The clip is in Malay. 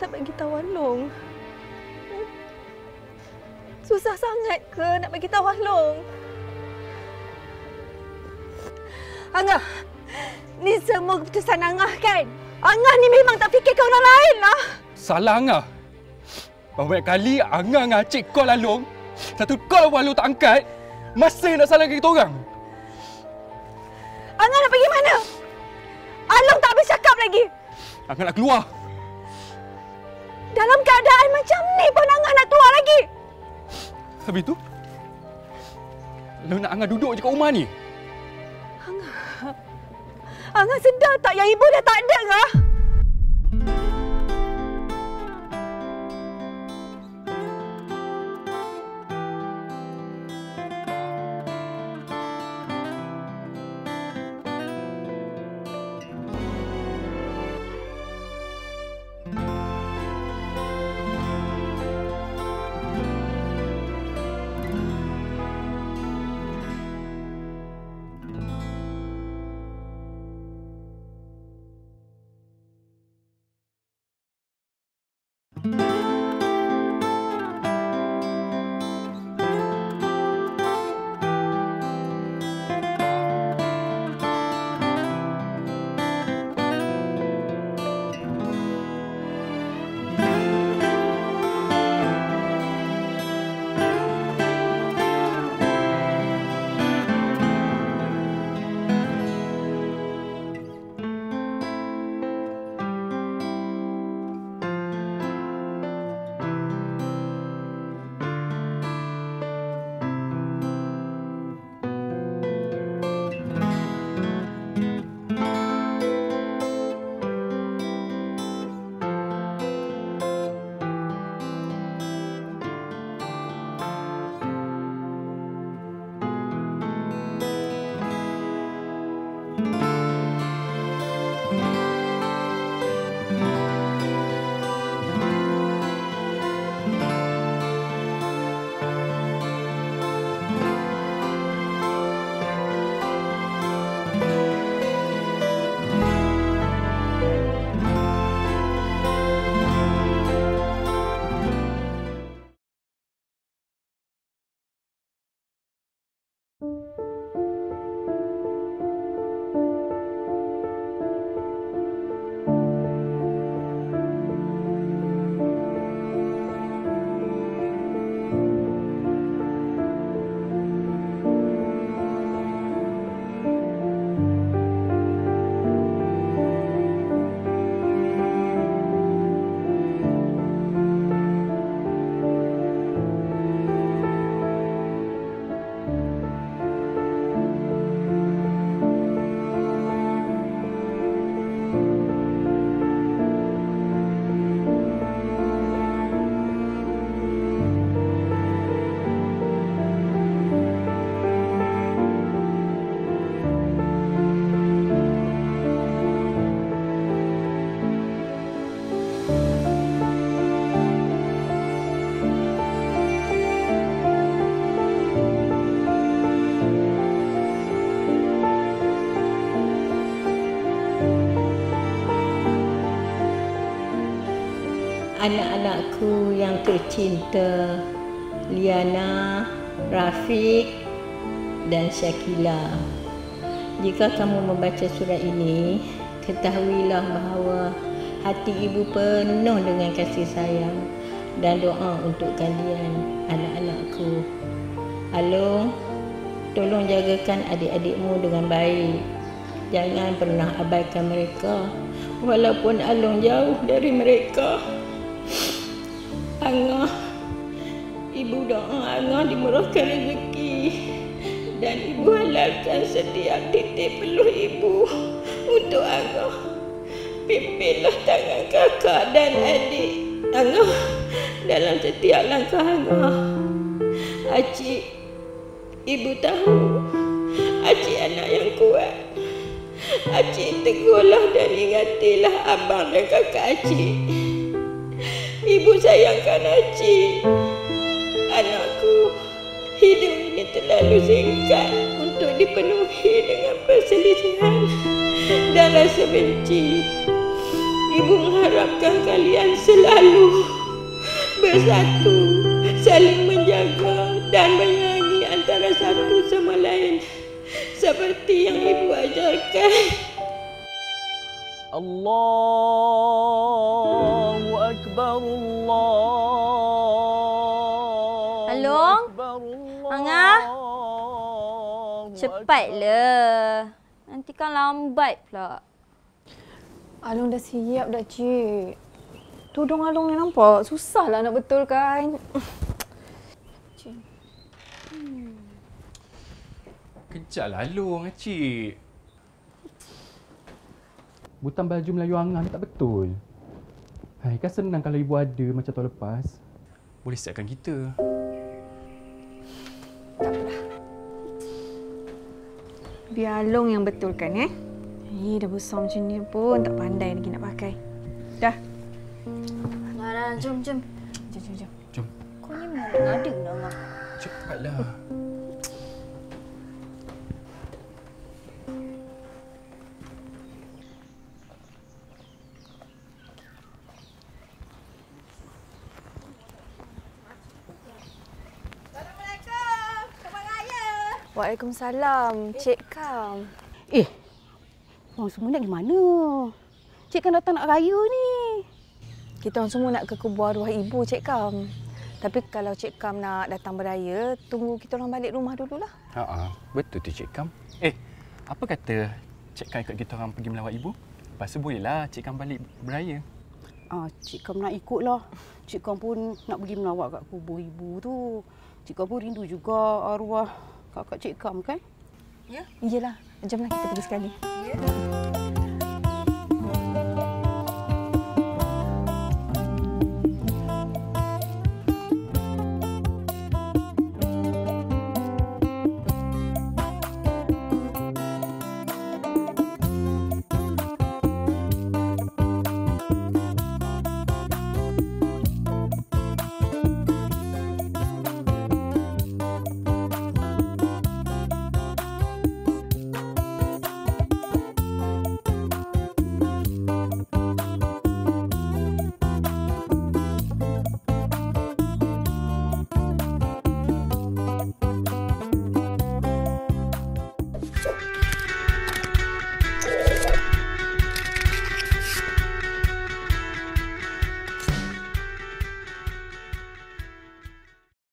tak bagi tahu Long? Susah sangat ke nak bagi tahu Long? Angah, ni semua keputusan Angah kan? Angah ni memang tak fikirkan orang lain lah. Salah Angah. Banyak kali Angah dengan Acik call Along. Satu call pun Along tak angkat. Masih nak salahkan kita orang. Angah nak pergi mana? Along tak habis cakap lagi. Angah nak keluar. Dalam keadaan macam ni pun Angah nak keluar lagi. Habis tu, Along nak Angah duduk je kat rumah ni. Angah sedar tak yang ibu dah tak ada, Angah? Anak-anakku yang tercinta, Liana, Rafiq dan Syakila. Jika kamu membaca surat ini, ketahuilah bahawa hati ibu penuh dengan kasih sayang dan doa untuk kalian, anak-anakku. Along, tolong jagakan adik-adikmu dengan baik. Jangan pernah abaikan mereka, walaupun Along jauh dari mereka. Angah, ibu doa Angah dimurahkan rezeki dan ibu halalkan setiap titik peluh ibu untuk Angah. Pimpinlah tangan kakak dan adik Angah dalam setiap langkah Angah. Acik, ibu tahu Acik anak yang kuat. Acik tegurlah dan ingatilah abang dan kakak Acik. Ibu sayangkan Acik. Anakku, hidup ini terlalu singkat untuk dipenuhi dengan perselisihan dan rasa benci. Ibu mengharapkan kalian selalu bersatu, saling menjaga dan menyayangi antara satu sama lain seperti yang Ibu ajarkan. Allahu Akbar, Allahu Along? Akbar, Angah? Allahu Cepatlah. Nanti kan lambat pula. Along dah siap dah, Cik. Tudung Along ni nampak susahlah nak betulkan. Cik. Kejarlah Long, Cik. Butang baju Melayu Angah ni tak betul. Hai, kan senang kalau ibu ada macam tahun lepas. Boleh siapkan kita. Biar Along yang betulkan, dah besar macam ni pun tak pandai lagi nak pakai. Dah. Dah, jom. Jom. Jom. Kau ni memang ada nama. Cepatlah. Waalaikumsalam, Cik Kam. Orang semua nak pergi mana? Cik kan datang nak raya ni. Kita orang semua nak ke kubur arwah ibu, Cik Kam. Tapi kalau Cik Kam nak datang beraya, tunggu kita orang balik rumah dululah. Betul tu Cik Kam. Apa kata Cik Kam ikut kita orang pergi melawat ibu? Lepas tu bolehlah Cik Kam balik beraya. Cik Kam nak ikutlah. Cik Kam pun nak pergi melawat kat kubur ibu tu. Cik Kam pun rindu juga arwah kakak Cik Kam kan? Ya? Iyalah. Jomlah kita pergi sekali. Ya.